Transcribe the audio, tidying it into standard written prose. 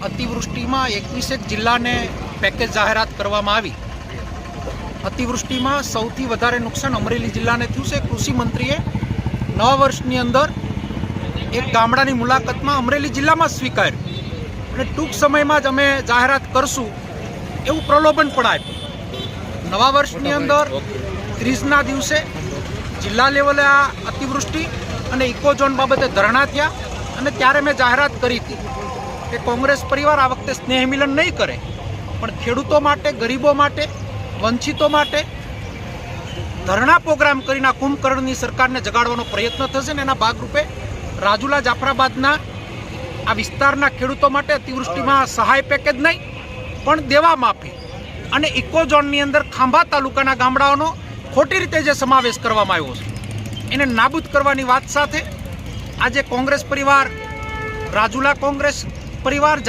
અતિવૃષ્ટિમાં 21 જિલ્લાને પેકેજ જાહેરાત કરવામાં આવી। અતિવૃષ્ટિમાં સૌથી વધારે નુકસાન અમરેલી જિલ્લાને થયું છે। કૃષિ મંત્રીએ નવા વર્ષની અંદર એક ગામડાની મુલાકાતમાં અમરેલી જિલ્લામાં સ્વીકાર્યું અને ટૂંક સમયમાં જ અમે જાહેરાત કરશું એવું પ્રલોભન પણ આપ્યું। નવા વર્ષની અંદર 30ના દિવસે જિલ્લા લેવલે આ અતિવૃષ્ટિ અને ઇકોઝોન બાબતે ધરણા થયા અને ત્યારે મેં જાહેરાત કરી હતી કે કોંગ્રેસ પરિવાર આ વખતે સ્નેહ મિલન નહીં કરે, પણ ખેડૂતો માટે, ગરીબો માટે, વંચિતો માટે ધરણા પ્રોગ્રામ કરીને આ કુંભકર્ણની સરકારને જગાડવાનો પ્રયત્ન થશે ને એના ભાગરૂપે રાજુલા જાફરાબાદના આ વિસ્તારના ખેડૂતો માટે અતિવૃષ્ટિમાં સહાય પેકેજ નહીં પણ દેવા માફી અને ઇકોઝોનની અંદર ખાંભા તાલુકાના ગામડાઓનો ખોટી રીતે જે સમાવેશ કરવામાં આવ્યો છે એને નાબૂદ કરવાની વાત સાથે આજે કોંગ્રેસ પરિવાર, રાજુલા કોંગ્રેસ પરિવાર,